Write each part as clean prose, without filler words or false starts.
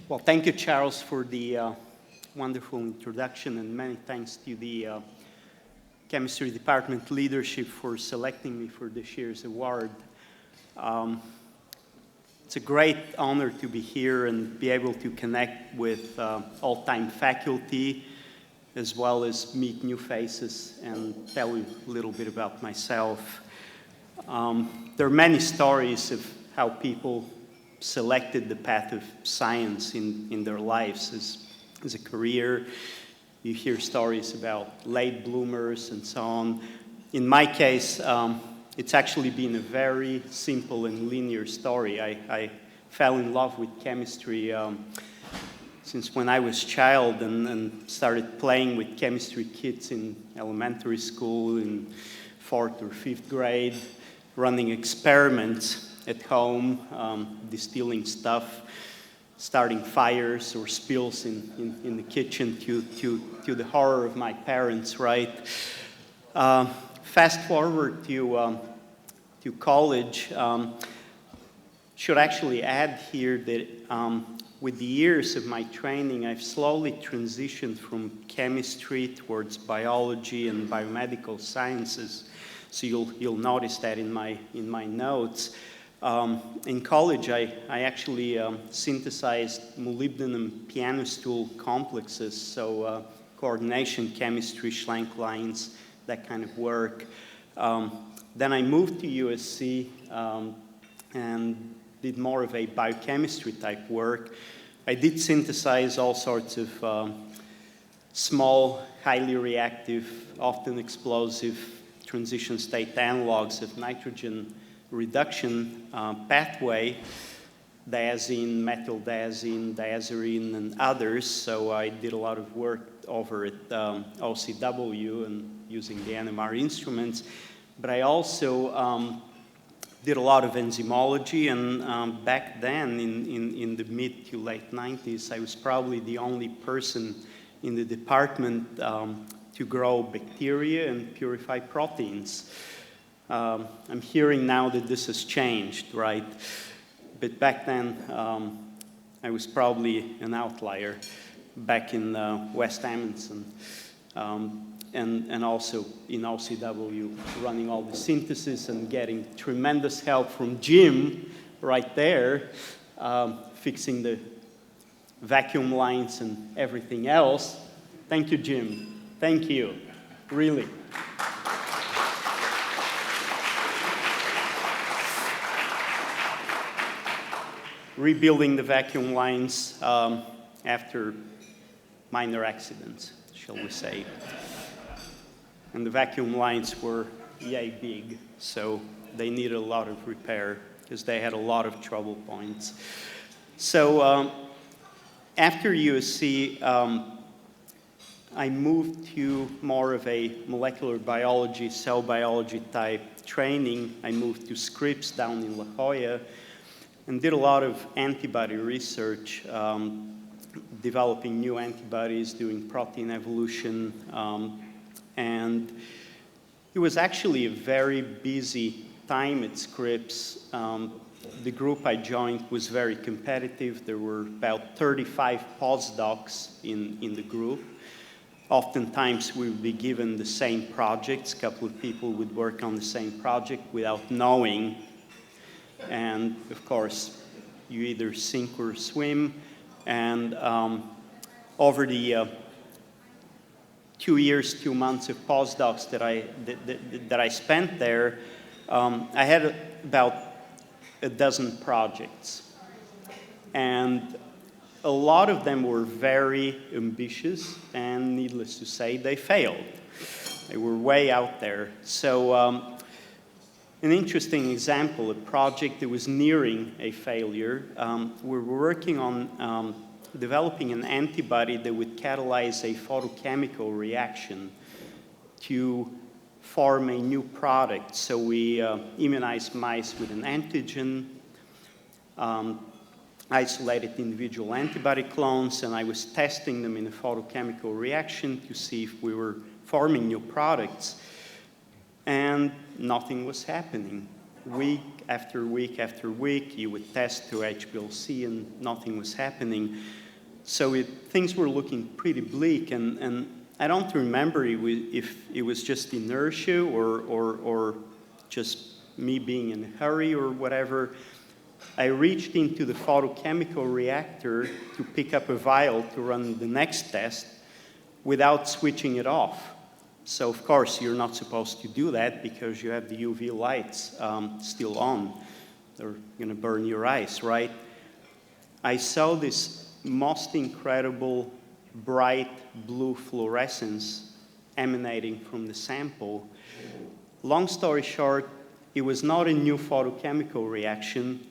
Well, thank you, Charles, for the wonderful introduction, and many thanks to the chemistry department leadership for selecting me for this year's award. It's a great honor to be here and be able to connect with all-time faculty, as well as meet new faces and tell you a little bit about myself. There are many stories of how people selected the path of science in their lives as a career. You hear stories about late bloomers and so on. In my case, it's actually been a very simple and linear story. I fell in love with chemistry since when I was a child and started playing with chemistry kits in elementary school in 4th or 5th grade, running experiments at home, distilling stuff, starting fires or spills in the kitchen to the horror of my parents, right? Fast forward to college. Should actually add here that with the years of my training, I've slowly transitioned from chemistry towards biology and biomedical sciences. So you'll notice that in my notes. In college, I actually synthesized molybdenum piano stool complexes, so coordination chemistry, Schlenk lines, that kind of work. Then I moved to USC and did more of a biochemistry type work. I did synthesize all sorts of small, highly reactive, often explosive transition state analogs of nitrogen reduction pathway, diazine, methyl-diazine, diazerine, and others. So I did a lot of work over at OCW and using the NMR instruments. But I also did a lot of enzymology, and back then, in the mid to late 90s, I was probably the only person in the department to grow bacteria and purify proteins. I'm hearing now that this has changed, right? But back then, I was probably an outlier back in West Amundsen, and also in OCW, running all the synthesis and getting tremendous help from Jim right there, fixing the vacuum lines and everything else. Thank you, Jim. Thank you, really. Rebuilding the vacuum lines after minor accidents, shall we say. And the vacuum lines were yay big, so they needed a lot of repair because they had a lot of trouble points. So after USC, I moved to more of a molecular biology, cell biology type training. I moved to Scripps down in La Jolla and did a lot of antibody research, developing new antibodies, doing protein evolution, and it was actually a very busy time at Scripps. The group I joined was very competitive. There were about 35 postdocs in the group. Oftentimes we would be given the same projects. A couple of people would work on the same project without knowing. And of course, you either sink or swim. And over the 2 years, 2 months of postdocs that I spent there, I had about a dozen projects. And a lot of them were very ambitious, and needless to say, they failed. They were way out there. So an interesting example, a project that was nearing a failure, we were working on developing an antibody that would catalyze a photochemical reaction to form a new product. So we immunized mice with an antigen, isolated individual antibody clones, and I was testing them in a photochemical reaction to see if we were forming new products. And nothing was happening. Week after week after week, you would test to HPLC and nothing was happening. So things were looking pretty bleak, and I don't remember if it was just inertia or just me being in a hurry or whatever. I reached into the photochemical reactor to pick up a vial to run the next test without switching it off. So of course you're not supposed to do that because you have the UV lights still on. They're going to burn your eyes, right? I saw this most incredible bright blue fluorescence emanating from the sample. Long story short, it was not a new photochemical reaction.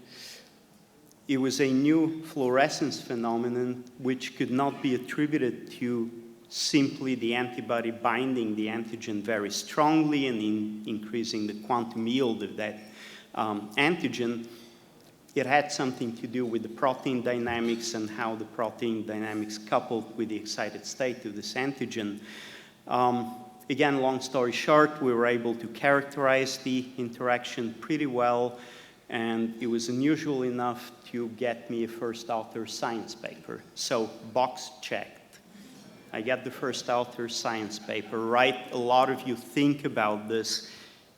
It was a new fluorescence phenomenon which could not be attributed to simply the antibody binding the antigen very strongly and increasing the quantum yield of that antigen. It had something to do with the protein dynamics and how the protein dynamics coupled with the excited state of this antigen. Again, long story short, we were able to characterize the interaction pretty well, and it was unusual enough to get me a first author science paper. So, box checked. I got the first author science paper, right? A lot of you think about this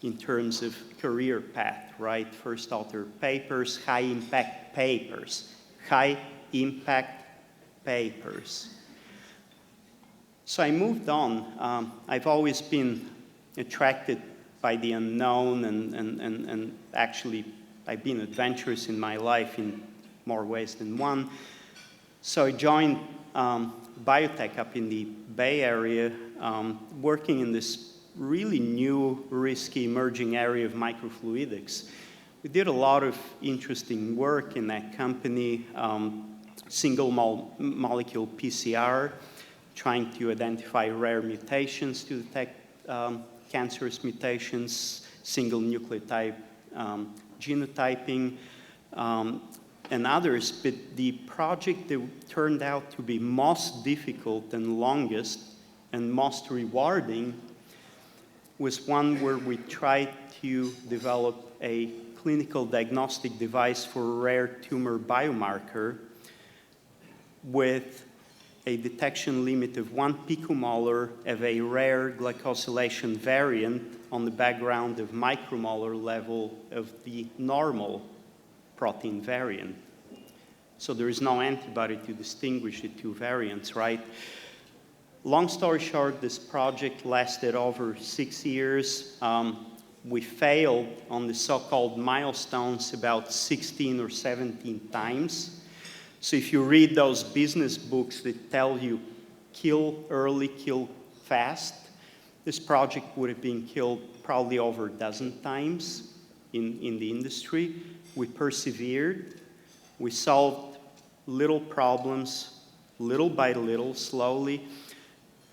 in terms of career path, right? First author papers, high impact papers. High impact papers. So I moved on. I've always been attracted by the unknown, and actually I've been adventurous in my life in more ways than one. So I joined biotech up in the Bay Area, working in this really new, risky, emerging area of microfluidics. We did a lot of interesting work in that company, single molecule PCR, trying to identify rare mutations to detect cancerous mutations, single nucleotide genotyping, and others. But the project that turned out to be most difficult and longest and most rewarding was one where we tried to develop a clinical diagnostic device for a rare tumor biomarker with a detection limit of 1 picomolar of a rare glycosylation variant on the background of micromolar level of the normal protein variant. So there is no antibody to distinguish the two variants, right? Long story short, this project lasted over 6 years. We failed on the so-called milestones about 16 or 17 times. So if you read those business books that tell you kill early, kill fast, this project would have been killed probably over a dozen times in the industry. We persevered. We solved little problems, little by little, slowly.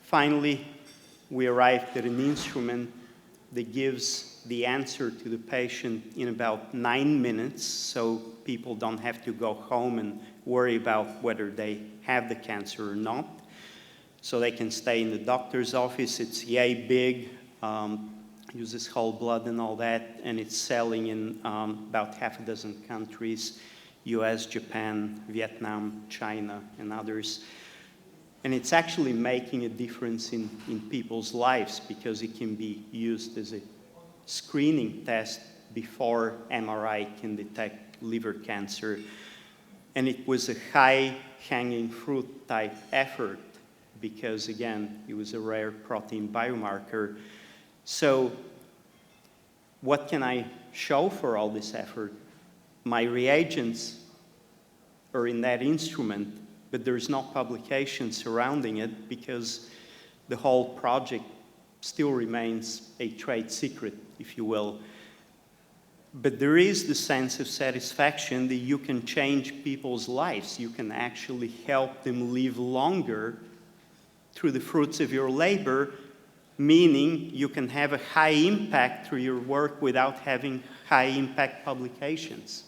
Finally, we arrived at an instrument that gives the answer to the patient in about 9 minutes, so people don't have to go home and worry about whether they have the cancer or not. So they can stay in the doctor's office. It's yay big, uses whole blood and all that, and it's selling in about half a dozen countries, US, Japan, Vietnam, China, and others. And it's actually making a difference in people's lives because it can be used as a screening test before MRI can detect liver cancer. And it was a high-hanging fruit type effort because, again, it was a rare protein biomarker. So what can I show for all this effort? My reagents are in that instrument, but there's no publication surrounding it because the whole project still remains a trade secret, if you will. But there is the sense of satisfaction that you can change people's lives. You can actually help them live longer through the fruits of your labor, meaning you can have a high impact through your work without having high impact publications.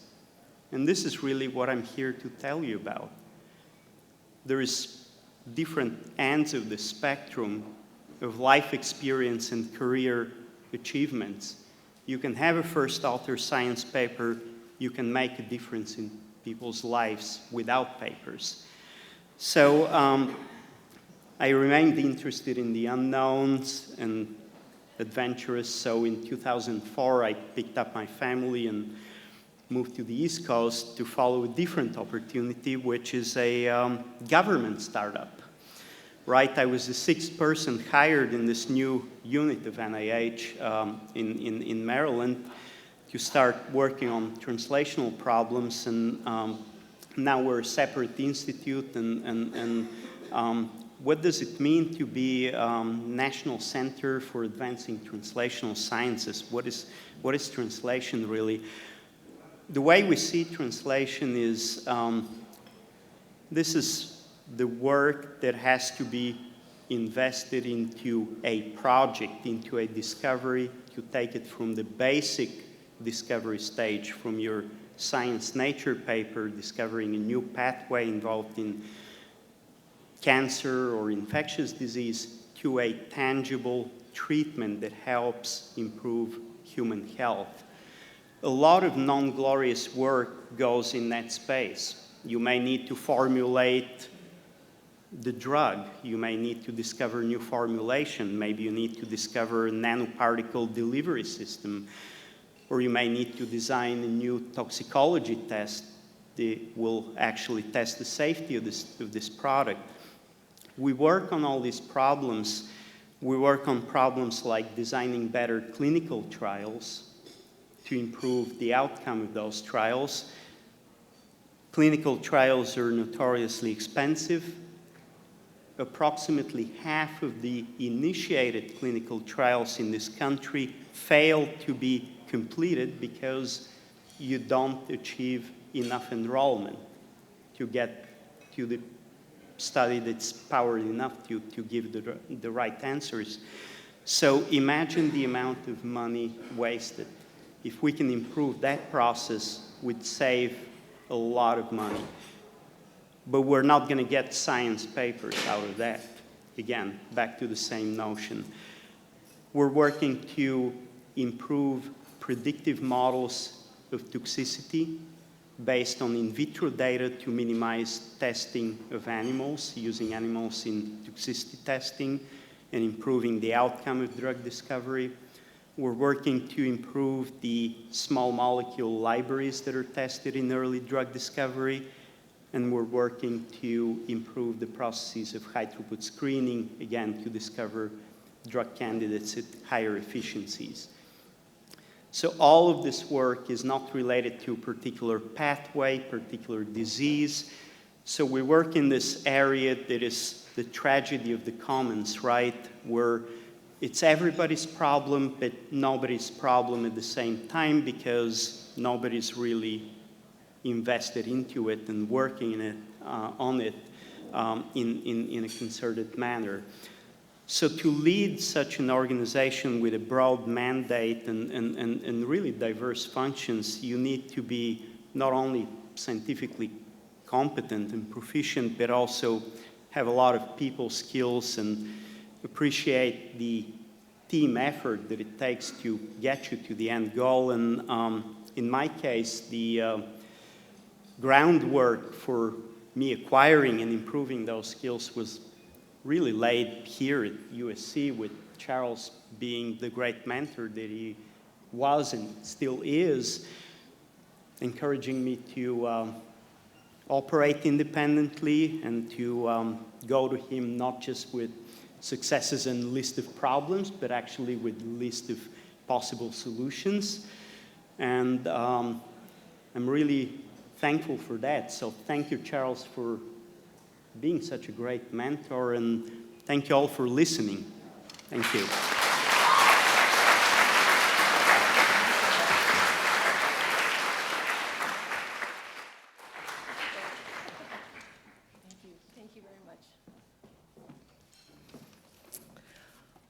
And this is really what I'm here to tell you about. There is different ends of the spectrum of life experience and career achievements. You can have a first author science paper, you can make a difference in people's lives without papers. So I remained interested in the unknowns and adventurous. So in 2004, I picked up my family and moved to the East Coast to follow a different opportunity, which is a government startup. Right, I was the sixth person hired in this new unit of NIH in Maryland to start working on translational problems, and now we're a separate institute. And what does it mean to be National Center for Advancing Translational Sciences? What is translation really? The way we see translation is this is the work that has to be invested into a project, into a discovery, to take it from the basic discovery stage, from your Science Nature paper, discovering a new pathway involved in cancer or infectious disease, to a tangible treatment that helps improve human health. A lot of non-glorious work goes in that space. You may need to formulate the drug. You may need to discover new formulation. Maybe you need to discover a nanoparticle delivery system. Or you may need to design a new toxicology test that will actually test the safety of this product. We work on all these problems. We work on problems like designing better clinical trials to improve the outcome of those trials. Clinical trials are notoriously expensive. Approximately half of the initiated clinical trials in this country fail to be completed because you don't achieve enough enrollment to get to the study that's powered enough to give the right answers. So imagine the amount of money wasted. If we can improve that process, we'd save a lot of money. But we're not going to get science papers out of that. Again, back to the same notion. We're working to improve predictive models of toxicity based on in vitro data to minimize testing of animals, using animals in toxicity testing and improving the outcome of drug discovery. We're working to improve the small molecule libraries that are tested in early drug discovery. And we're working to improve the processes of high-throughput screening, again, to discover drug candidates at higher efficiencies. So all of this work is not related to a particular pathway, particular disease. So we work in this area that is the tragedy of the commons, right? Where it's everybody's problem, but nobody's problem at the same time because nobody's really invested into it and working in it, on it in a concerted manner. So to lead such an organization with a broad mandate and really diverse functions, you need to be not only scientifically competent and proficient, but also have a lot of people skills and appreciate the team effort that it takes to get you to the end goal. And in my case, the groundwork for me acquiring and improving those skills was really laid here at USC, with Charles being the great mentor that he was and still is, encouraging me to operate independently and to go to him not just with successes and list of problems, but actually with list of possible solutions. And I'm really thankful for that. So thank you, Charles, for being such a great mentor, and thank you all for listening. Thank you. Thank you very much.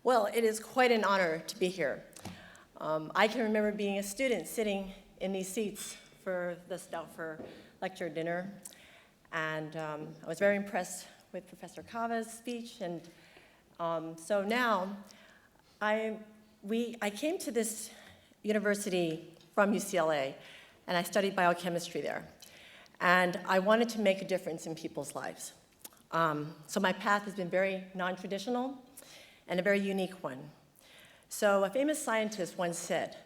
Well, it is quite an honor to be here. I can remember being a student sitting in these seats for the Stauffer Lecture Dinner, and I was very impressed with Professor Cava's speech, and so now I came to this university from UCLA, and I studied biochemistry there, and I wanted to make a difference in people's lives. So my path has been very non-traditional and a very unique one. So a famous scientist once said,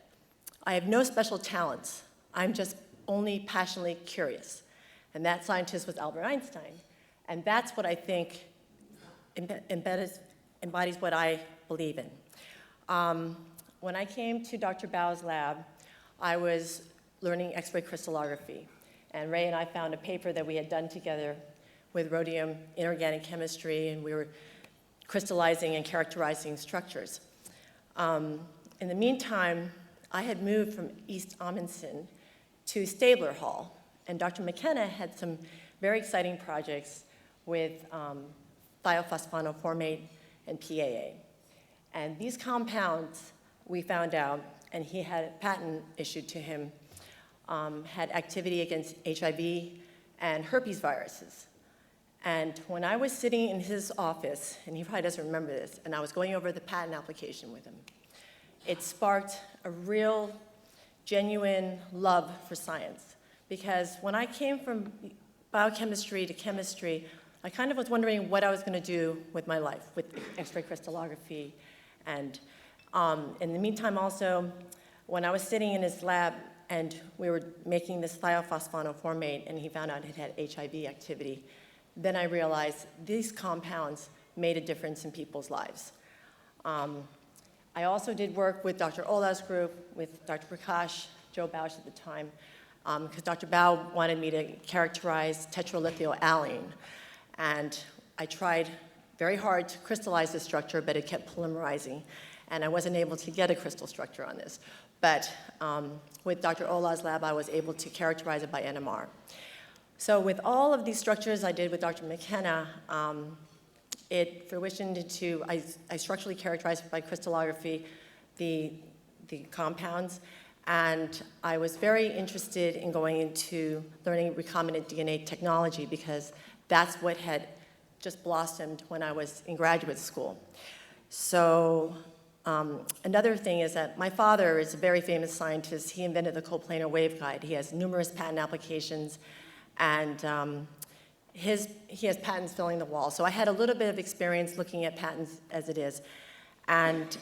"I have no special talents. I'm just only passionately curious." And that scientist was Albert Einstein. And that's what I think embodies what I believe in. When I came to Dr. Bao's lab, I was learning X-ray crystallography. And Ray and I found a paper that we had done together with rhodium inorganic chemistry, and we were crystallizing and characterizing structures. In the meantime, I had moved from East Amundsen to Stabler Hall, and Dr. McKenna had some very exciting projects with thiophosphanoformate and PAA. And these compounds, we found out, and he had a patent issued to him, had activity against HIV and herpes viruses. And when I was sitting in his office, and he probably doesn't remember this, and I was going over the patent application with him, it sparked a real, genuine love for science. Because when I came from biochemistry to chemistry, I kind of was wondering what I was going to do with my life, with X-ray crystallography. And in the meantime also, when I was sitting in his lab and we were making this thiophosphanoformate and he found out it had HIV activity, then I realized these compounds made a difference in people's lives. I also did work with Dr. Ola's group, with Dr. Prakash, Joe Bausch at the time, because Dr. Bao wanted me to characterize tetralithioalane. And I tried very hard to crystallize this structure, but it kept polymerizing, and I wasn't able to get a crystal structure on this. But with Dr. Ola's lab, I was able to characterize it by NMR. So with all of these structures I did with Dr. McKenna, it fruitioned into, I structurally characterized by crystallography the compounds, and I was very interested in going into learning recombinant DNA technology because that's what had just blossomed when I was in graduate school. So another thing is that my father is a very famous scientist. He invented the coplanar waveguide. He has numerous patent applications, and he has patents filling the wall. So I had a little bit of experience looking at patents as it is. And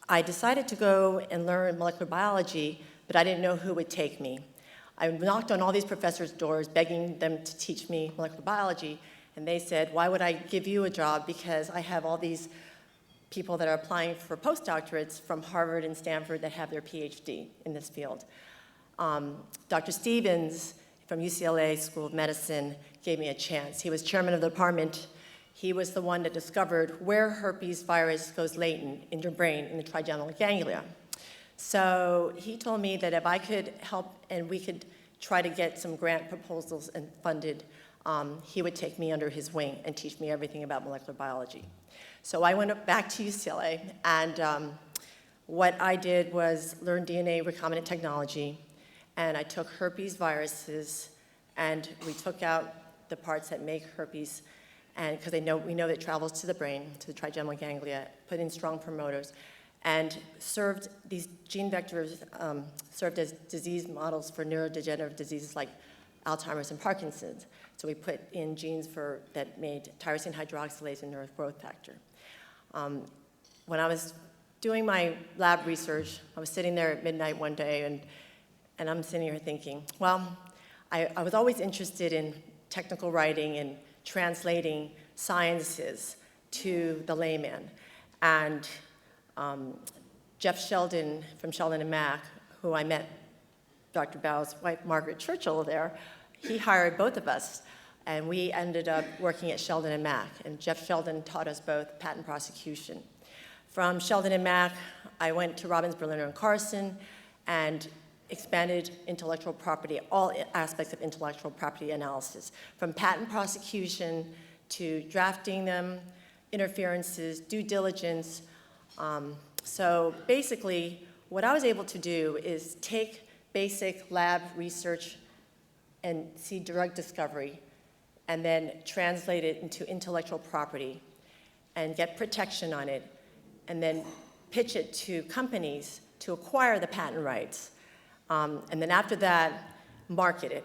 I decided to go and learn molecular biology, but I didn't know who would take me. I knocked on all these professors' doors, begging them to teach me molecular biology, and they said, "Why would I give you a job? Because I have all these people that are applying for postdoctorates from Harvard and Stanford that have their PhD in this field." Dr. Stevens from UCLA School of Medicine gave me a chance. He was chairman of the department. He was the one that discovered where herpes virus goes latent in your brain, in the trigeminal ganglia. So he told me that if I could help and we could try to get some grant proposals and funded, he would take me under his wing and teach me everything about molecular biology. So I went back to UCLA, and what I did was learn DNA recombinant technology, and I took herpes viruses, and we took out the parts that make herpes, and because we know that it travels to the brain, to the trigeminal ganglia, put in strong promoters, and served these gene vectors served as disease models for neurodegenerative diseases like Alzheimer's and Parkinson's. So we put in genes that made tyrosine hydroxylase and nerve growth factor. When I was doing my lab research, I was sitting there at midnight one day, and I'm sitting here thinking, well, I was always interested in technical writing and translating sciences to the layman. And Jeff Sheldon from Sheldon and Mack, who I met Dr. Bao's wife, Margaret Churchill, there, he hired both of us, and we ended up working at Sheldon and Mack, and Jeff Sheldon taught us both patent prosecution. From Sheldon and Mack, I went to Robbins, Berliner, and Carson, and expanded intellectual property, all aspects of intellectual property analysis, from patent prosecution to drafting them, interferences, due diligence. So basically, what I was able to do is take basic lab research and see drug discovery, and then translate it into intellectual property and get protection on it, and then pitch it to companies to acquire the patent rights. And then after that, market it.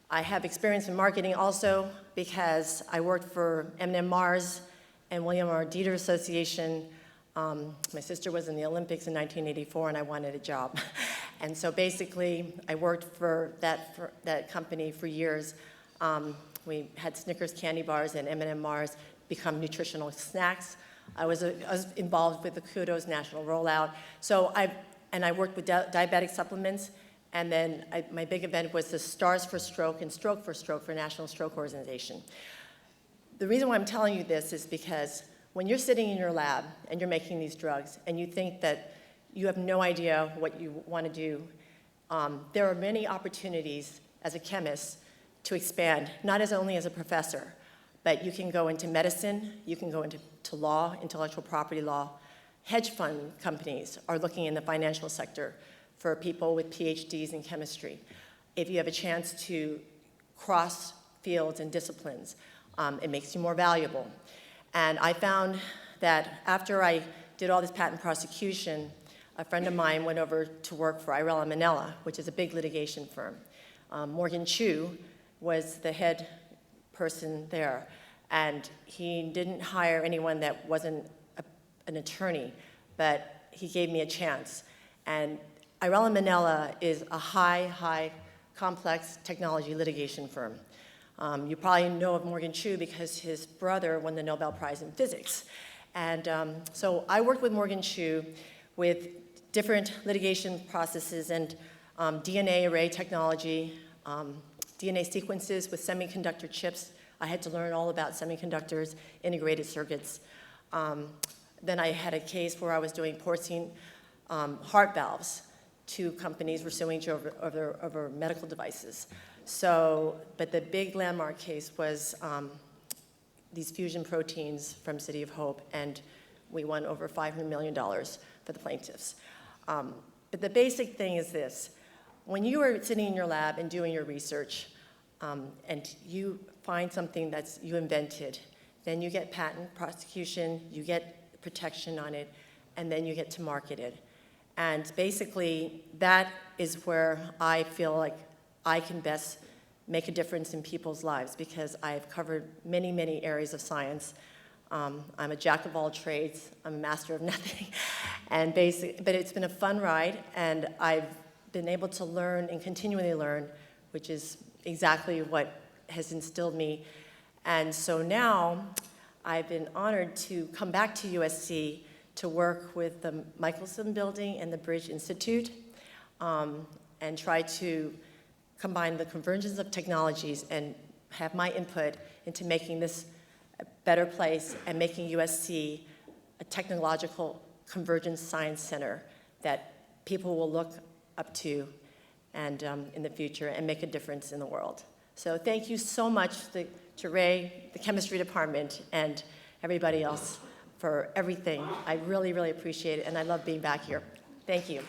I have experience in marketing also. because I worked for M&M Mars and William R. Dieter Association. My sister was in the Olympics in 1984, and I wanted a job. And so basically, I worked for that company for years. We had Snickers candy bars and M&M Mars become nutritional snacks. I was involved with the Kudos national rollout. So I worked with diabetic supplements, and then my big event was the Stars for Stroke and Stroke for Stroke for National Stroke Organization. The reason why I'm telling you this is because when you're sitting in your lab and you're making these drugs and you think that you have no idea what you want to do, there are many opportunities as a chemist to expand, not only as a professor, but you can go into medicine, you can go into law, intellectual property law. Hedge fund companies are looking in the financial sector for people with PhDs in chemistry. If you have a chance to cross fields and disciplines, it makes you more valuable. And I found that after I did all this patent prosecution, a friend of mine went over to work for Irella Manella, which is a big litigation firm. Morgan Chu was the head person there, and he didn't hire anyone that wasn't an attorney, but he gave me a chance. And Irella Manella is a high, complex technology litigation firm. You probably know of Morgan Chu because his brother won the Nobel Prize in Physics. And so I worked with Morgan Chu with different litigation processes and DNA array technology, DNA sequences with semiconductor chips. I had to learn all about semiconductors, integrated circuits. Then I had a case where I was doing porcine heart valves. Two companies were suing each other over medical devices. So, but the big landmark case was these fusion proteins from City of Hope, and we won over $500 million for the plaintiffs. But the basic thing is this. When you are sitting in your lab and doing your research, and you find something that you invented, then you get patent prosecution, you get protection on it, and then you get to market it. And basically, that is where I feel like I can best make a difference in people's lives, because I've covered many, many areas of science. I'm a jack of all trades. I'm a master of nothing. But it's been a fun ride, and I've been able to learn and continually learn, which is exactly what has instilled me. And so now I've been honored to come back to USC to work with the Michelson Building and the Bridge Institute, and try to combine the convergence of technologies and have my input into making this a better place and making USC a technological convergence science center that people will look up to and in the future and make a difference in the world. So thank you so much to Ray, the chemistry department, and everybody else for everything. I really, really appreciate it, and I love being back here. Thank you.